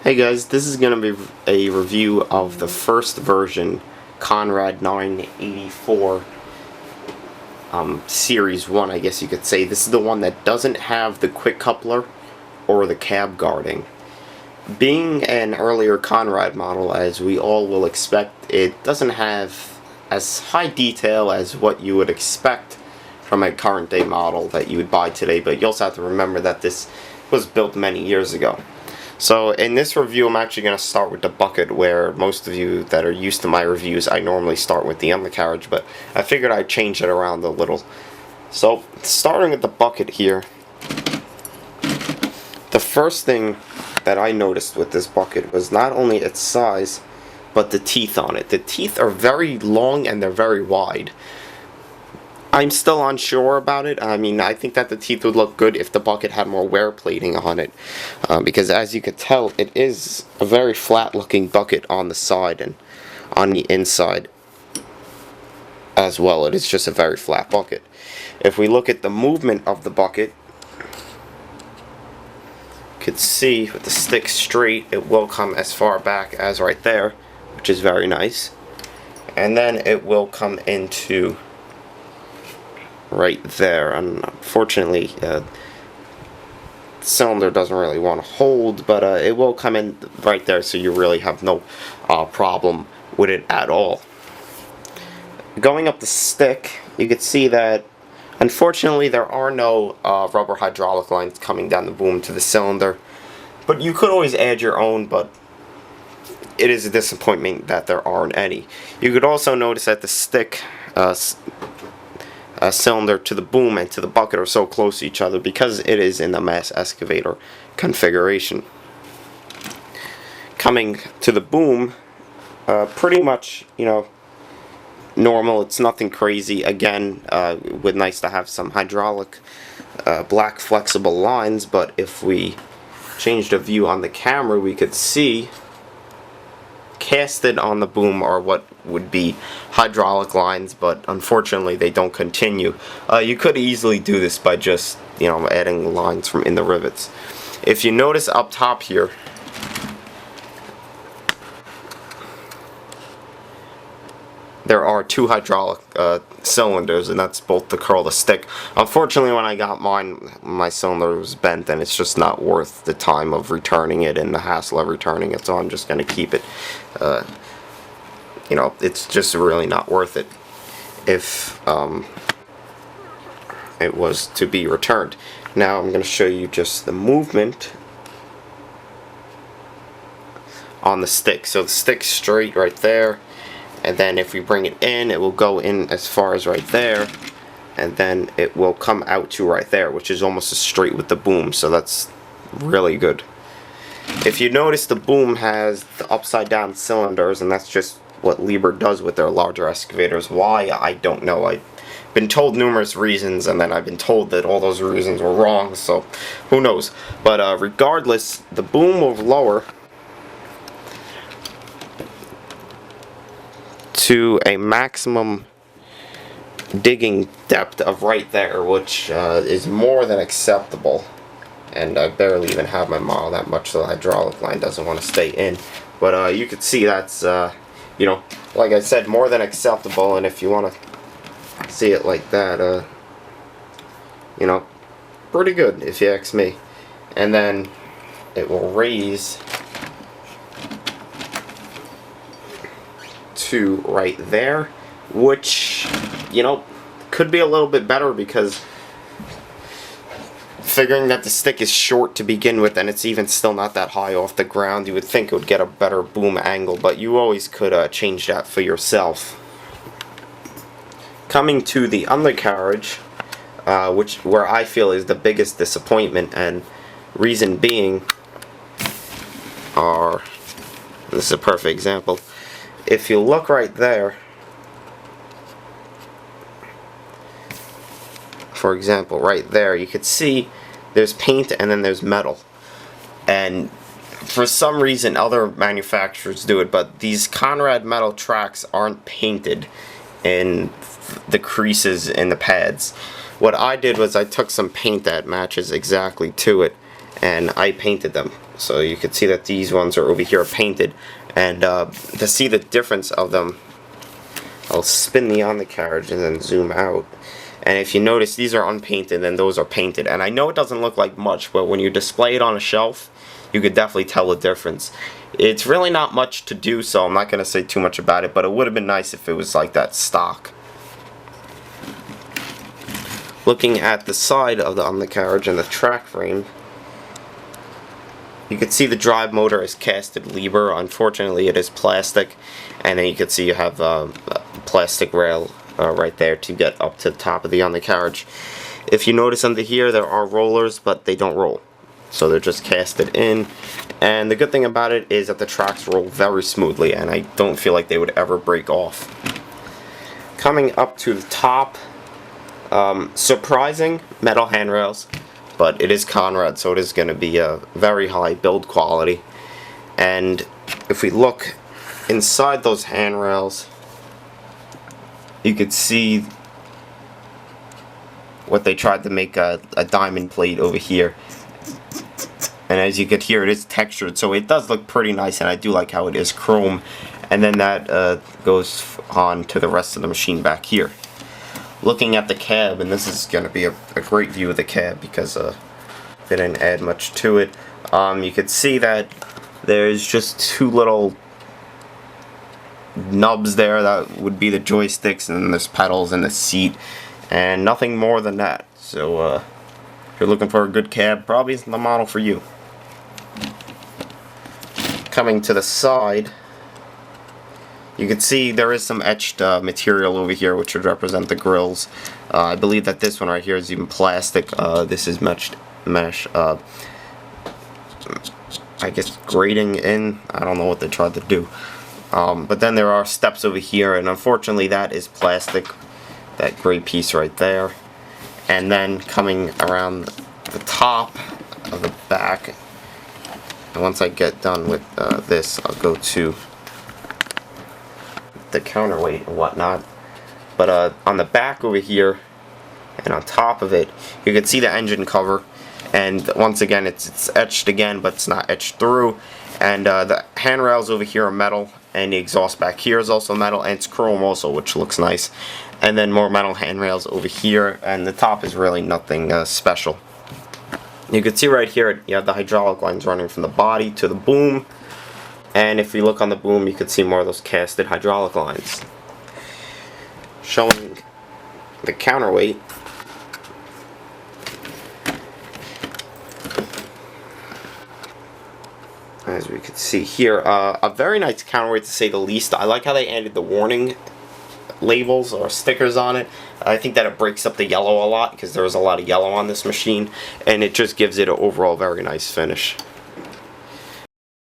Hey guys, this is going to be a review of the first version, Conrad 984 Series 1, I guess you could say. This is the one that doesn't have the quick coupler or the cab guarding. Being an earlier Conrad model, as we all will expect, it doesn't have as high detail as what you would expect from a current day model that you would buy today, but you also have to remember that this was built many years ago. So in this review, I'm actually going to start with the bucket, where most of you that are used to my reviews, I normally start with the undercarriage, but I figured I'd change it around a little. So starting with the bucket here, the first thing that I noticed with this bucket was not only its size, but the teeth on it. The teeth are very long and they're very wide. I'm still unsure about it. I mean, I think that the teeth would look good if the bucket had more wear plating on it, because as you can tell, it is a very flat looking bucket on the side and on the inside as well. It is just a very flat bucket. If we look at the movement of the bucket, you could see with the stick straight, it will come as far back as right there, which is very nice, and then it will come into right there. And unfortunately, the cylinder doesn't really want to hold, but it will come in right there, so you really have no problem with it at all. Going up the stick, you can see that unfortunately there are no rubber hydraulic lines coming down the boom to the cylinder, but you could always add your own, but it is a disappointment that there aren't any. You could also notice that the stick cylinder to the boom and to the bucket are so close to each other because it is in the mass excavator configuration. Coming to the boom, pretty much, you know, normal. It's nothing crazy. Again, would nice to have some hydraulic black flexible lines, but if we change the view on the camera, we could see casted on the boom are what would be hydraulic lines, but unfortunately they don't continue. You could easily do this by just, you know, adding lines from in the rivets. If you notice up top here, there are two hydraulic cylinders, and that's both to curl the stick. Unfortunately, when I got mine, my cylinder was bent, and it's just not worth the time of returning it and the hassle of returning it, so I'm just going to keep it. You know, it's just really not worth it if it was to be returned. Now I'm going to show you just the movement on the stick. So the stick's straight right there, and then if we bring it in, it will go in as far as right there, and then it will come out to right there, which is almost as straight with the boom, so that's really good. If you notice, the boom has the upside down cylinders, and that's just what Liebherr does with their larger excavators. Why, I don't know. I've been told numerous reasons, and then I've been told that all those reasons were wrong, so who knows. But regardless, the boom will lower to a maximum digging depth of right there, which is more than acceptable. And I barely even have my model that much, so the hydraulic line doesn't want to stay in. But you can see that's, you know, like I said, more than acceptable. And if you want to see it like that, you know, pretty good if you ask me. And then it will raise to right there, which, you know, could be a little bit better, because figuring that the stick is short to begin with and it's even still not that high off the ground, you would think it would get a better boom angle, but you always could change that for yourself. Coming to the undercarriage, where I feel is the biggest disappointment, and reason being are, this is a perfect example. If you look right there, for example, right there, you could see there's paint and then there's metal. And for some reason, other manufacturers do it, but these Conrad metal tracks aren't painted in the creases in the pads. What I did was I took some paint that matches exactly to it, and I painted them. So you can see that these ones are over here painted, and to see the difference of them, I'll spin the undercarriage and then zoom out. And if you notice, these are unpainted and those are painted. And I know it doesn't look like much, but when you display it on a shelf, you could definitely tell the difference. It's really not much to do, so I'm not going to say too much about it, but it would have been nice if it was like that stock. Looking at the side of the undercarriage and the track frame, you can see the drive motor is casted Liebherr. Unfortunately, it is plastic, and then you can see you have a plastic rail right there to get up to the top of the undercarriage. If you notice under here, there are rollers, but they don't roll, so they're just casted in. And the good thing about it is that the tracks roll very smoothly, and I don't feel like they would ever break off. Coming up to the top, surprising metal handrails. But it is Conrad, so it is going to be a very high build quality. And if we look inside those handrails, you could see what they tried to make a diamond plate over here. And as you can hear, it is textured, so it does look pretty nice, and I do like how it is chrome. And then that goes on to the rest of the machine back here. Looking at the cab, and this is going to be a great view of the cab because they didn't add much to it. You can see that there's just two little nubs there that would be the joysticks, and then there's pedals and the seat, and nothing more than that. So if you're looking for a good cab, probably isn't the model for you. Coming to the side, you can see there is some etched material over here which would represent the grills. I believe that this one right here is even plastic. This is mesh, I guess grating in. I don't know what they tried to do. But then there are steps over here, and unfortunately that is plastic, that gray piece right there. And then coming around the top of the back, and once I get done with this, I'll go to the counterweight and whatnot. But on the back over here and on top of it, you can see the engine cover, and once again it's etched again, but it's not etched through. And the handrails over here are metal, and the exhaust back here is also metal, and it's chrome also, which looks nice. And then more metal handrails over here, and the top is really nothing special. You can see right here you have the hydraulic lines running from the body to the boom. And if you look on the boom, you can see more of those casted hydraulic lines. Showing the counterweight. As we can see here, a very nice counterweight to say the least. I like how they added the warning labels or stickers on it. I think that it breaks up the yellow a lot because there was a lot of yellow on this machine, and it just gives it an overall very nice finish.